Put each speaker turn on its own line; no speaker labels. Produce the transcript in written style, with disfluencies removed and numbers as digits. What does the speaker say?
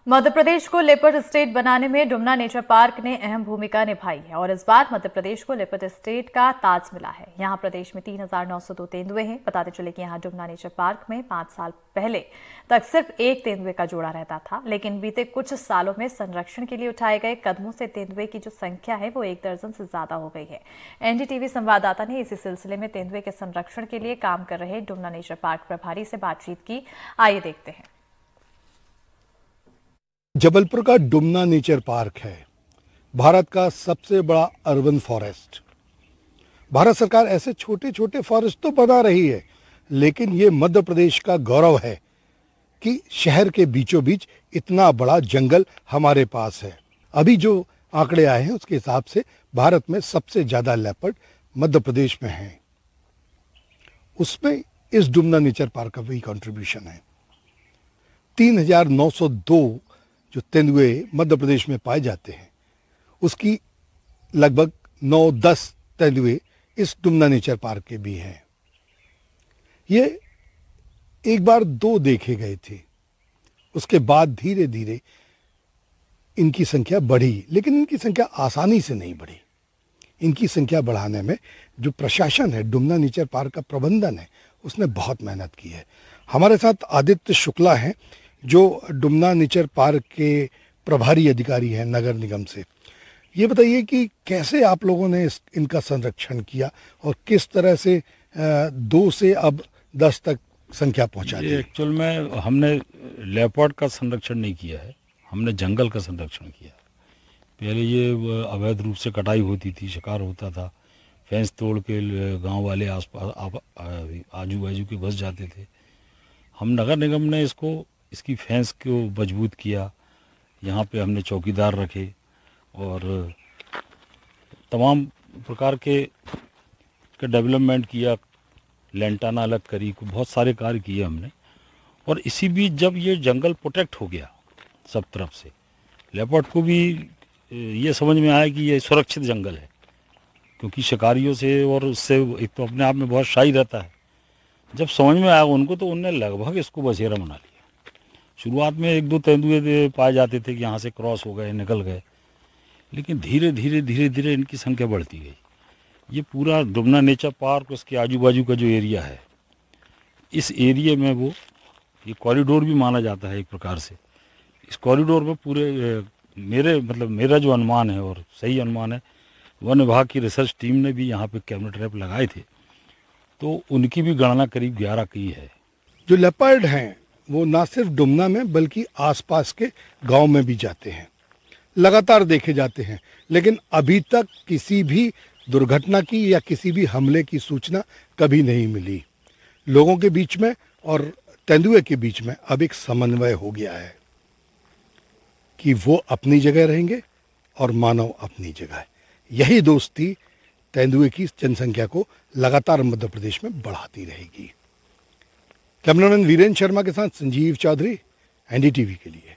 मध्य प्रदेश को leopard state बनाने में डुमना नेचर पार्क ने अहम भूमिका निभाई है और इस बार मध्य प्रदेश को लेपर्ड स्टेट का ताज मिला है। यहाँ प्रदेश में 3,902 तेंदुए हैं। बताते चले कि यहाँ डुमना नेचर पार्क में 5 साल पहले तक सिर्फ एक तेंदुए का जोड़ा रहता था, लेकिन बीते कुछ सालों में संरक्षण के लिए उठाए गए कदमों से तेंदुए की जो संख्या है वो 1 दर्जन से ज्यादा हो गई है। एनडीटीवी संवाददाता ने इसी सिलसिले में तेंदुए के संरक्षण के लिए काम कर रहे डुमना नेचर पार्क प्रभारी से बातचीत की। आइए देखते हैं।
जबलपुर का डुमना नेचर पार्क है भारत का सबसे बड़ा अर्बन फॉरेस्ट। भारत सरकार ऐसे छोटे छोटे फॉरेस्ट तो बना रही है, लेकिन ये मध्य प्रदेश का गौरव है कि शहर के बीचों बीच इतना बड़ा जंगल हमारे पास है। अभी जो आंकड़े आए हैं उसके हिसाब से भारत में सबसे ज्यादा लेपर्ड मध्य प्रदेश में है। उसमें इस डुमना नेचर पार्क का भी कंट्रीब्यूशन है। 3,902 जो तेंदुए मध्य प्रदेश में पाए जाते हैं, उसकी लगभग 9-10 तेंदुए इस डुमना नेचर पार्क के भी हैं। ये एक बार 2 देखे गए थे, उसके बाद धीरे धीरे इनकी संख्या बढ़ी, लेकिन इनकी संख्या आसानी से नहीं बढ़ी। इनकी संख्या बढ़ाने में जो प्रशासन है, डुमना नेचर पार्क का प्रबंधन है, उसने बहुत मेहनत की है। हमारे साथ आदित्य शुक्ला हैं जो डुमना नेचर पार्क के प्रभारी अधिकारी हैं नगर निगम से। ये बताइए कि कैसे आप लोगों ने इनका संरक्षण किया और किस तरह से 2 से अब 10 तक संख्या पहुंचा दी।
एक्चुअल में हमने लेपर्ड का संरक्षण नहीं किया है, हमने जंगल का संरक्षण किया। पहले ये अवैध रूप से कटाई होती थी, शिकार होता था, फेंस तोड़ के गांव वाले आसपास आजू बाजू के बस जाते थे। हम नगर निगम ने इसकी फेंस को मजबूत किया। यहाँ पे हमने चौकीदार रखे और तमाम प्रकार के डेवलपमेंट किया, लेंटाना अलग करी, बहुत सारे कार्य किए हमने। और इसी बीच जब ये जंगल प्रोटेक्ट हो गया सब तरफ से, लेपर्ड को भी ये समझ में आया कि ये सुरक्षित जंगल है, क्योंकि शिकारियों से और उससे एक तो अपने आप में बहुत शाही रहता है। जब समझ में आया उनको, तो उनने लगभग इसको बसेरा बना लिया। शुरुआत में 1-2 तेंदुए पाए जाते थे कि यहाँ से क्रॉस हो गए, निकल गए, लेकिन धीरे धीरे इनकी संख्या बढ़ती गई। ये पूरा डुमना नेचर पार्क, उसके आजू बाजू का जो एरिया है, इस एरिया में वो ये कॉरिडोर भी माना जाता है एक प्रकार से। इस कॉरिडोर में पूरे मेरा जो अनुमान है और सही अनुमान है, वन विभाग की रिसर्च टीम ने भी यहाँ पे कैमरा ट्रैप लगाए थे, तो उनकी भी गणना करीब 11 की है।
जो लेपर्ड हैं वो ना सिर्फ डुमना में बल्कि आसपास के गांव में भी जाते हैं, लगातार देखे जाते हैं, लेकिन अभी तक किसी भी दुर्घटना की या किसी भी हमले की सूचना कभी नहीं मिली। लोगों के बीच में और तेंदुए के बीच में अब एक समन्वय हो गया है कि वो अपनी जगह रहेंगे और मानव अपनी जगह। यही दोस्ती तेंदुए की जनसंख्या को लगातार मध्य प्रदेश में बढ़ाती रहेगी। कैमरामैन वीरेंद्र शर्मा के साथ संजीव चौधरी, एनडीटीवी के लिए।